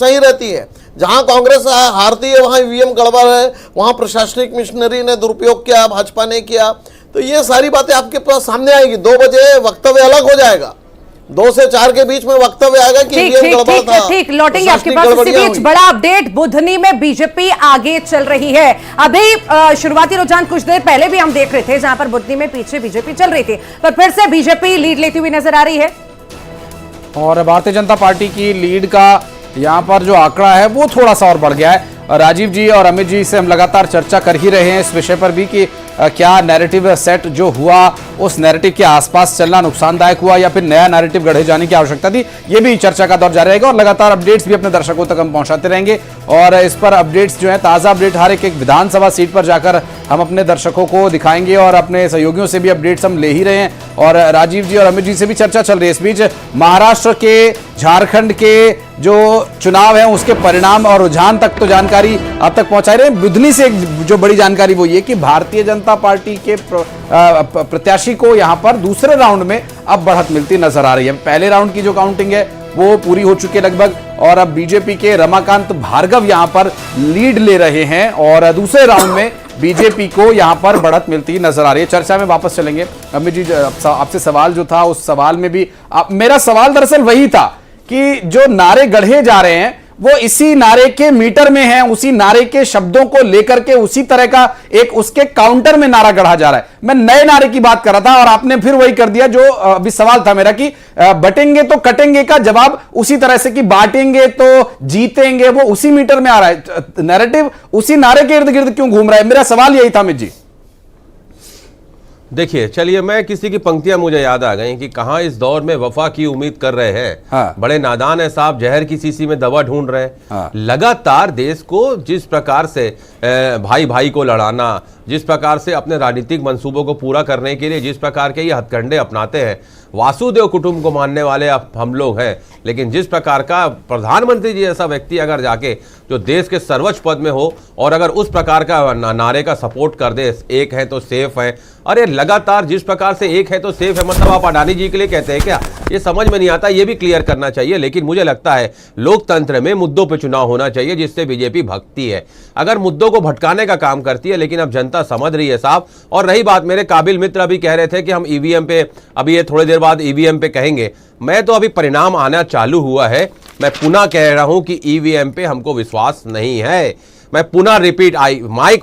सही रहती है। जहां कांग्रेस हारती है वहां ईवीएम गड़बड़ है, वहां प्रशासनिक मिशनरी ने दुरुपयोग किया, भाजपा ने किया, तो ये सारी बातें आपके पास सामने आएगी। 2 बजे वक्तव्य अलग हो जाएगा, 2 से 4 के बीच में वक्तव्य आएगा कि ईवीएम गड़बड़ था। ठीक, लौटेंगे आपके पास। इसी बीच बड़ा अपडेट, बुधनी में बीजेपी आगे चल रही है। अभी शुरुआती रुझान कुछ देर पहले भी हम देख रहे थे जहां पर बुधनी में पीछे बीजेपी चल रही थी, पर फिर से बीजेपी लीड लेती हुई नजर आ रही है। और भारतीय जनता पार्टी की लीड का यहाँ पर जो आंकड़ा है वो थोड़ा सा और बढ़ गया है। राजीव जी और अमित जी से हम लगातार चर्चा कर ही रहे हैं इस विषय पर भी कि क्या नैरेटिव सेट जो हुआ उस नैरेटिव के आसपास चलना नुकसानदायक हुआ या फिर नया नैरेटिव गढ़े जाने की आवश्यकता थी। ये भी चर्चा का दौर जारी रहेगा और लगातार अपडेट्स भी अपने दर्शकों तक हम पहुंचाते रहेंगे। और इस पर अपडेट्स जो है, ताज़ा अपडेट हर एक विधानसभा सीट पर जाकर हम अपने दर्शकों को दिखाएंगे और अपने सहयोगियों से भी अपडेट्स हम ले ही रहे हैं। और राजीव जी और अमित जी से भी चर्चा चल रही है। इस बीच महाराष्ट्र के, झारखंड के जो चुनाव है उसके परिणाम और रुझान तक तो जानकारी अब तक पहुंचा रहे हैं। बुधनी से जो बड़ी जानकारी वो ये कि भारतीय जनता पार्टी के प्रत्याशी को यहां पर दूसरे राउंड में अब बढ़त मिलती नजर आ रही है। पहले राउंड की जो काउंटिंग है वो पूरी हो चुकी है लगभग, और अब बीजेपी के रमाकांत भार्गव यहां पर लीड ले रहे हैं और दूसरे राउंड में बीजेपी को यहां पर बढ़त मिलती नजर आ रही है। चर्चा में वापस चलेंगे। अमित जी, आपसे सवाल जो था उस सवाल में भी मेरा सवाल दरअसल वही था कि जो नारे गढ़े जा रहे हैं वो इसी नारे के मीटर में है, उसी नारे के शब्दों को लेकर के उसी तरह का एक उसके काउंटर में नारा गढ़ा जा रहा है। मैं नए नारे की बात कर रहा था और आपने फिर वही कर दिया जो अभी सवाल था मेरा कि बटेंगे तो कटेंगे का जवाब उसी तरह से कि बांटेंगे तो जीतेंगे, वो उसी मीटर में आ रहा है। नैरेटिव उसी नारे के इर्द गिर्द क्यों घूम रहा है? मेरा सवाल यही था अमित जी। देखिए, चलिए, मैं किसी की पंक्तियां मुझे याद आ गई कि कहां इस दौर में वफा की उम्मीद कर रहे हैं। हाँ। बड़े नादान है साहब, जहर की शीशी में दवा ढूंढ रहे हैं। हाँ। लगातार देश को जिस प्रकार से भाई भाई को लड़ाना, जिस प्रकार से अपने राजनीतिक मंसूबों को पूरा करने के लिए जिस प्रकार के ये हथकंडे अपनाते हैं, वासुदेव कुटुंब को मानने वाले हम लोग हैं, लेकिन जिस प्रकार का प्रधानमंत्री जी जैसा व्यक्ति अगर जाके जो देश के सर्वोच्च पद में हो और अगर उस प्रकार का नारे का सपोर्ट कर दे, एक है तो सेफ है, अरे लगातार जिस प्रकार से एक है तो सेफ है, मतलब आप अडानी जी के लिए कहते हैं क्या? ये समझ में नहीं आता, ये भी क्लियर करना चाहिए। लेकिन मुझे लगता है लोकतंत्र में मुद्दों पे चुनाव होना चाहिए जिससे बीजेपी भगती है। अगर मुद्दों को भटकाने का काम करती है, लेकिन अब जनता समझ रही है साहब। और रही बात, मेरे काबिल मित्र अभी कह रहे थे कि हम ईवीएम पे, अभी ये थोड़ी देर बाद ईवीएम पे कहेंगे, मैं तो अभी परिणाम आना चालू हुआ है, मैं पुनः कह रहा हूं कि ईवीएम पे हमको विश्वास नहीं है। मैं पुनः repeat,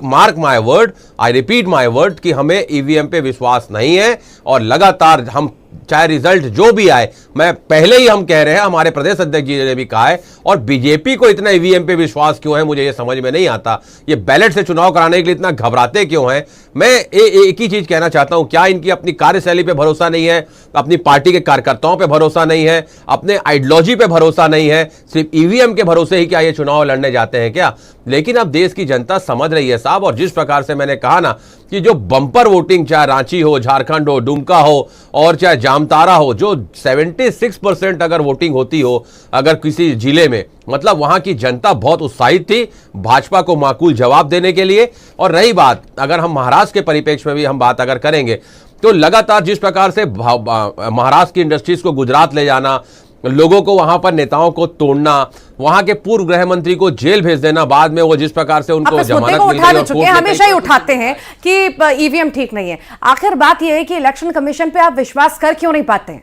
mark my word, I repeat my word कि हमें ईवीएम पे विश्वास नहीं है। और लगातार हम चाहे रिजल्ट जो भी आए, मैं पहले ही हम कह रहे हैं, हमारे प्रदेश अध्यक्ष जी ने भी कहा है। और बीजेपी को इतना ईवीएम पे विश्वास क्यों है मुझे ये समझ में नहीं आता। ये बैलेट से चुनाव कराने के लिए इतना घबराते क्यों हैं? मैं एक ही चीज कहना चाहता हूं, क्या इनकी अपनी कार्यशैली पे भरोसा नहीं है, अपनी पार्टी के कार्यकर्ताओं पे भरोसा नहीं है, अपने आइडियोलॉजी पे भरोसा नहीं है, सिर्फ ईवीएम के भरोसे ही क्या ये चुनाव लड़ने जाते हैं क्या? लेकिन अब देश की जनता समझ रही है साहब। और जिस प्रकार से मैंने कहा ना कि जो बंपर वोटिंग, चाहे रांची हो, झारखंड हो, दुमका हो और चाहे जामताड़ा हो, जो 76% अगर वोटिंग होती हो अगर किसी जिले में, मतलब वहां की जनता बहुत उत्साहित थी भाजपा को माकूल जवाब देने के लिए। और रही बात, अगर हम महाराष्ट्र के परिप्रेक्ष्य में भी हम बात अगर करेंगे तो लगातार जिस प्रकार से महाराष्ट्र की इंडस्ट्रीज को गुजरात ले जाना, लोगों को वहां पर नेताओं को तोड़ना, वहां के पूर्व गृह मंत्री को जेल भेज देना, बाद में वो जिस प्रकार से उनको जमानत मिल गई, हमेशा ही उठाते हैं कि ईवीएम ठीक नहीं है। आखिर बात यह है कि इलेक्शन कमीशन पे आप विश्वास कर क्यों नहीं पाते हैं?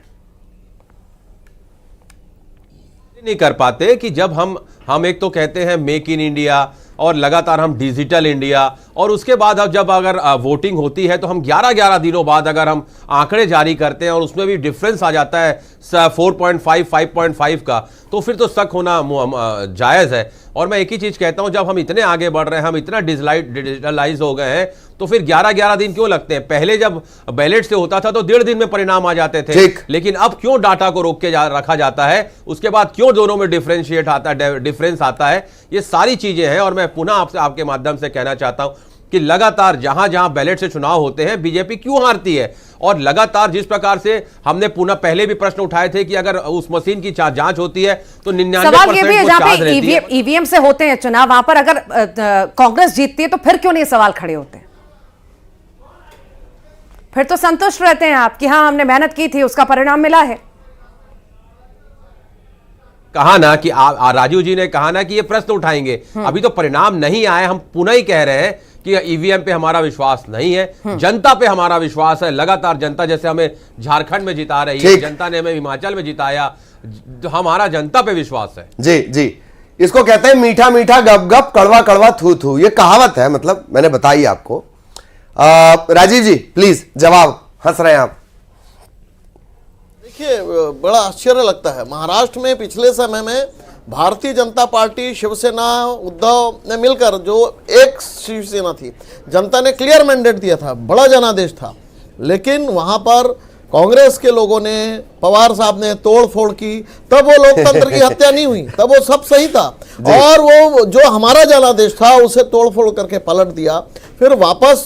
नहीं कर पाते कि जब हम एक तो कहते हैं मेक इन इंडिया और लगातार हम डिजिटल इंडिया, और उसके बाद अब जब अगर वोटिंग होती है तो हम 11-11 दिनों बाद अगर हम आंकड़े जारी करते हैं और उसमें भी डिफरेंस आ जाता है 4.5, 5.5 का, तो फिर तो शक होना जायज़ है। और मैं एक ही चीज़ कहता हूं, जब हम इतने आगे बढ़ रहे हैं, हम इतना डिजिटलाइज हो गए हैं, तो फिर 11-11 दिन क्यों लगते हैं? पहले जब बैलेट से होता था तो 1.5 दिन में परिणाम आ जाते थे, लेकिन अब क्यों डाटा को रोक के रखा जाता है? उसके बाद क्यों दोनों में डिफरेंस आता है? ये सारी चीजें हैं। और मैं पुनः आपके माध्यम से कहना चाहता हूं कि लगातार जहां जहां बैलेट से चुनाव होते हैं बीजेपी क्यों हारती है? और लगातार जिस प्रकार से हमने पुनः पहले भी प्रश्न उठाए थे कि अगर उस मशीन की जांच होती है तो 99% ईवीएम से होते हैं चुनाव, वहां पर अगर कांग्रेस जीतती है तो फिर क्यों नहीं सवाल खड़े होते? फिर तो संतुष्ट रहते हैं आप कि हाँ, हमने मेहनत की थी, उसका परिणाम मिला है। कहा ना कि राजीव जी ने कहा ना कि ये प्रश्न उठाएंगे, अभी तो परिणाम नहीं आए, हम पुनः ही कह रहे हैं कि ईवीएम पे हमारा विश्वास नहीं है, जनता पे हमारा विश्वास है। लगातार जनता जैसे हमें झारखंड में जिता रही है, जनता ने हमें हिमाचल में जिताया, हमारा जनता पे विश्वास है। जी जी, इसको कहते हैं मीठा मीठा गप गप, कड़वा कड़वा थू थू। ये कहावत है, मतलब मैंने बताई आपको। राजीव जी प्लीज जवाब, हंस रहे हैं आप। देखिए, बड़ा आश्चर्य लगता है, महाराष्ट्र में पिछले समय में भारतीय जनता पार्टी, शिवसेना, उद्धव ने मिलकर, जो एक शिवसेना थी, जनता ने क्लियर मैंडेट दिया था, बड़ा जनादेश था, लेकिन वहां पर कांग्रेस के लोगों ने, पवार साहब ने तोड़ फोड़ की, तब वो लोकतंत्र की हत्या नहीं हुई, तब वो सब सही था। और वो जो हमारा जनादेश था उसे तोड़ फोड़ करके पलट दिया, फिर वापस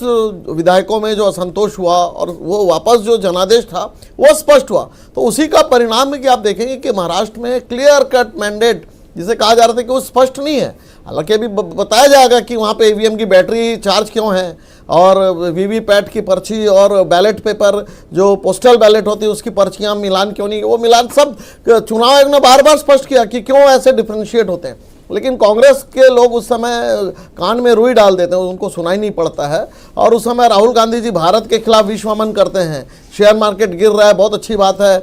विधायकों में जो असंतोष हुआ और वो वापस जो जनादेश था वो स्पष्ट हुआ। तो उसी का परिणाम है कि आप देखेंगे कि महाराष्ट्र में क्लियर कट मैंडेट, जिसे कहा जा रहा था कि वो स्पष्ट नहीं है, हालांकि अभी बताया जाएगा कि वहाँ पे ईवीएम की बैटरी चार्ज क्यों है, और वीवीपैट की पर्ची और बैलेट पेपर जो पोस्टल बैलेट होती है उसकी पर्चियाँ मिलान क्यों नहीं, वो मिलान सब चुनाव आयोग ने बार बार स्पष्ट किया कि क्यों ऐसे डिफ्रेंशिएट होते हैं। लेकिन कांग्रेस के लोग उस समय कान में रुई डाल देते हैं, उनको सुनाई नहीं पड़ता है। और उस समय राहुल गांधी जी भारत के खिलाफ विश्वमन करते हैं, शेयर मार्केट गिर रहा है, बहुत अच्छी बात है,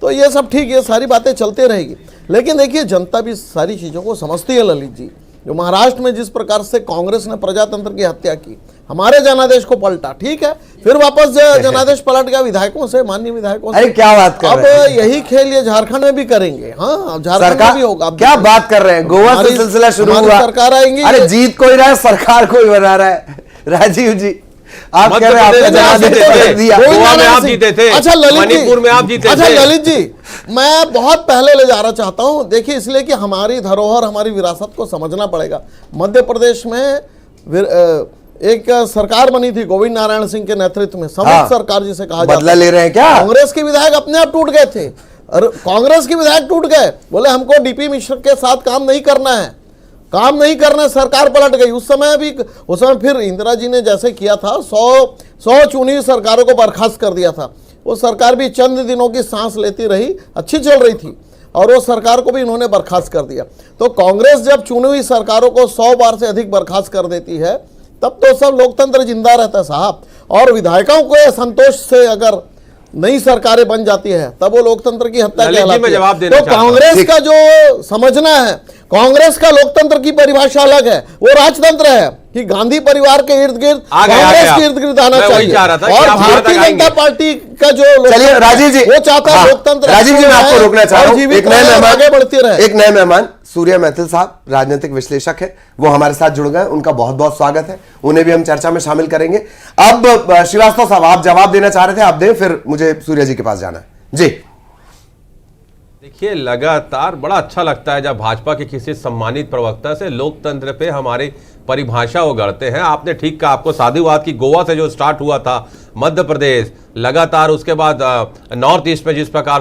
तो ये सब ठीक, ये सारी बातें चलते रहेगी। लेकिन देखिए, जनता भी सारी चीज़ों को समझती है ललित जी। जो महाराष्ट्र में जिस प्रकार से कांग्रेस ने प्रजातंत्र की हत्या की, हमारे जनादेश को पलटा, ठीक है, फिर वापस जनादेश पलट गया विधायकों से, माननीय विधायकों से। अरे क्या बात कर रहे हैं? अब यही खेल ये झारखंड में भी करेंगे। हाँ, झारखंड में भी होगा। अब क्या बात कर रहे हैं? गोवा से सिलसिला शुरू हुआ, सरकार आएंगी, अरे जीत कोई रहा है, सरकार कोई बना रहा है। राजीव जी आप कह रहे हैं आपने जनादेश पलट दिया, गोवा में आप जीते थे, अच्छा ललित जी, मणिपुर में आप जीते थे। अच्छा ललित जी, मैं बहुत पहले ले जाना चाहता हूं, देखिए, इसलिए कि हमारी धरोहर, हमारी विरासत को समझना पड़ेगा। मध्य प्रदेश में एक सरकार बनी थी गोविंद नारायण सिंह के नेतृत्व में, संयुक्त सरकार जिसे कहा जाता है। बदला ले रहे हैं क्या? कांग्रेस के विधायक अपने आप टूट गए थे, और कांग्रेस के विधायक टूट गए, बोले हमको डीपी मिश्र के साथ काम नहीं करना है, काम नहीं करना, सरकार पलट गई। उस समय फिर इंदिरा जी ने जैसे किया था, 100 चुनी हुई सरकारों को बर्खास्त कर दिया था। वो सरकार भी चंद दिनों की सांस लेती रही, अच्छी चल रही थी, और वो सरकार को भी इन्होंने बर्खास्त कर दिया। तो कांग्रेस जब चुनी हुई सरकारों को 100 बार से अधिक बर्खास्त कर देती है, तब तो सब लोकतंत्र जिंदा रहता है साहब। और विधायकों को संतोष से अगर नई सरकारें बन जाती है, तब वो लोकतंत्र की हत्या कहलाती है। तो कांग्रेस का जो समझना है, कांग्रेस का लोकतंत्र की परिभाषा अलग है, वो राजतंत्र है कि गांधी परिवार के इर्द गिर्द, कांग्रेस के इर्द गिर्द आना चाहिए। और भारतीय जनता पार्टी का जो, चलिए राजीव जी, वो चाहता है लोकतंत्र। राजीव जी मैं आपको रोकना चाह रहा हूं, एक नए मेहमान आगे बढ़ती रहे। एक नए मेहमान सूर्या मैथिल साहब, राजनीतिक विश्लेषक है, वो हमारे साथ जुड़ गए, उनका बहुत बहुत स्वागत है, उन्हें भी हम चर्चा में शामिल करेंगे। अब श्रीवास्तव साहब आप जवाब देना चाह रहे थे, आप दें, फिर मुझे सूर्या जी के पास जाना है जी। देखिए, लगातार बड़ा अच्छा लगता है जब भाजपा के किसी सम्मानित प्रवक्ता से लोकतंत्र पे हमारी परिभाषा वो गढ़ते हैं। आपने ठीक कहा, आपको साधुवाद की गोवा से जो स्टार्ट हुआ था, मध्य प्रदेश, लगातार उसके बाद नॉर्थ ईस्ट में जिस प्रकार